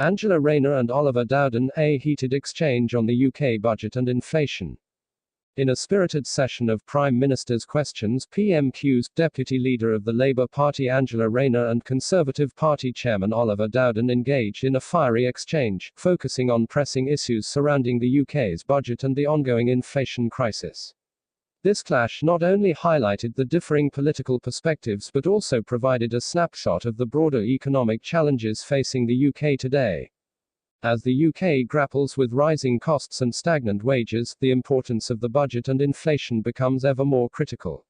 Angela Rayner and Oliver Dowden, a heated exchange on the UK budget and inflation. In a spirited session of Prime Minister's questions, PMQs, Deputy Leader of the Labour Party Angela Rayner and Conservative Party Chairman Oliver Dowden engaged in a fiery exchange, focusing on pressing issues surrounding the UK's budget and the ongoing inflation crisis. This clash not only highlighted the differing political perspectives but also provided a snapshot of the broader economic challenges facing the UK today. As the UK grapples with rising costs and stagnant wages, the importance of the budget and inflation becomes ever more critical.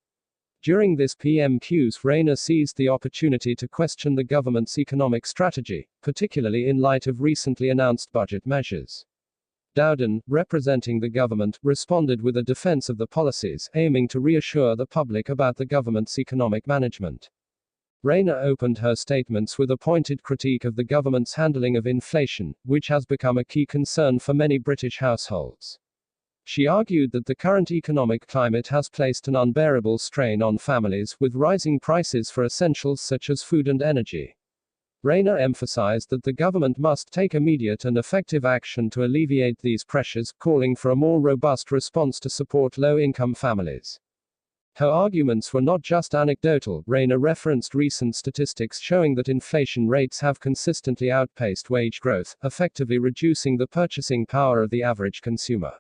During this PMQs, Rayner seized the opportunity to question the government's economic strategy, particularly in light of recently announced budget measures. Dowden, representing the government, responded with a defense of the policies, aiming to reassure the public about the government's economic management. Rayner opened her statements with a pointed critique of the government's handling of inflation, which has become a key concern for many British households. She argued that the current economic climate has placed an unbearable strain on families, with rising prices for essentials such as food and energy. Rayner emphasized that the government must take immediate and effective action to alleviate these pressures, calling for a more robust response to support low-income families. Her arguments were not just anecdotal. Rayner referenced recent statistics showing that inflation rates have consistently outpaced wage growth, effectively reducing the purchasing power of the average consumer.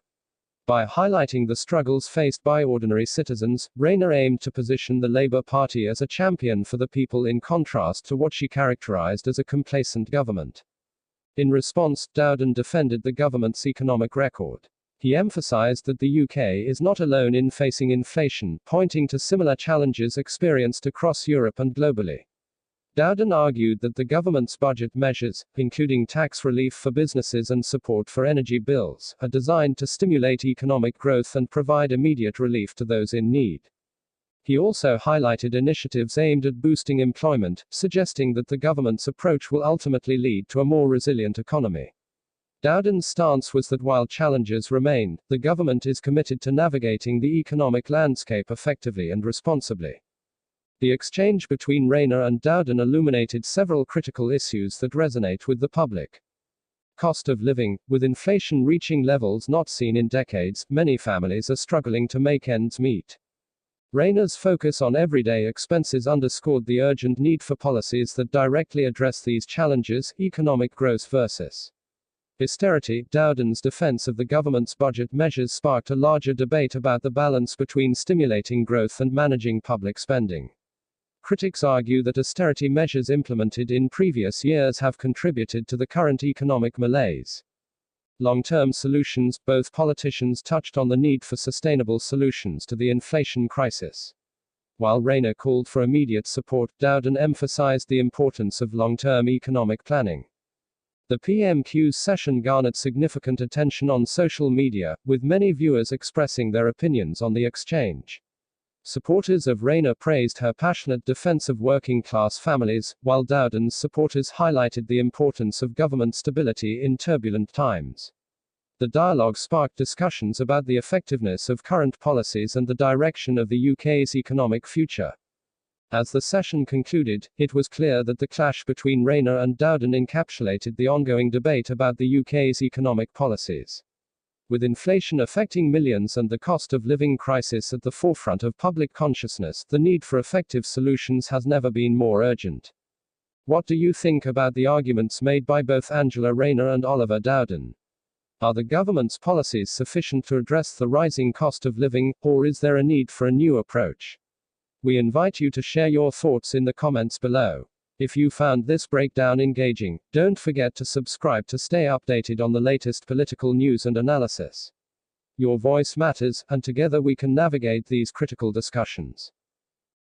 By highlighting the struggles faced by ordinary citizens, Rayner aimed to position the Labour Party as a champion for the people in contrast to what she characterized as a complacent government. In response, Dowden defended the government's economic record. He emphasized that the UK is not alone in facing inflation, pointing to similar challenges experienced across Europe and globally. Dowden argued that the government's budget measures, including tax relief for businesses and support for energy bills, are designed to stimulate economic growth and provide immediate relief to those in need. He also highlighted initiatives aimed at boosting employment, suggesting that the government's approach will ultimately lead to a more resilient economy. Dowden's stance was that while challenges remain, the government is committed to navigating the economic landscape effectively and responsibly. The exchange between Rayner and Dowden illuminated several critical issues that resonate with the public. Cost of living. With inflation reaching levels not seen in decades, many families are struggling to make ends meet. Rayner's focus on everyday expenses underscored the urgent need for policies that directly address these challenges, economic growth versus austerity. Dowden's defense of the government's budget measures sparked a larger debate about the balance between stimulating growth and managing public spending. Critics argue that austerity measures implemented in previous years have contributed to the current economic malaise. Long-term solutions. Both politicians touched on the need for sustainable solutions to the inflation crisis. While Rayner called for immediate support, Dowden emphasized the importance of long-term economic planning. The PMQs session garnered significant attention on social media, with many viewers expressing their opinions on the exchange. Supporters of Rayner praised her passionate defense of working-class families, while Dowden's supporters highlighted the importance of government stability in turbulent times. The dialogue sparked discussions about the effectiveness of current policies and the direction of the UK's economic future. As the session concluded, it was clear that the clash between Rayner and Dowden encapsulated the ongoing debate about the UK's economic policies. With inflation affecting millions and the cost of living crisis at the forefront of public consciousness, the need for effective solutions has never been more urgent. What do you think about the arguments made by both Angela Rayner and Oliver Dowden? Are the government's policies sufficient to address the rising cost of living, or is there a need for a new approach? We invite you to share your thoughts in the comments below. If you found this breakdown engaging, don't forget to subscribe to stay updated on the latest political news and analysis. Your voice matters, and together we can navigate these critical discussions.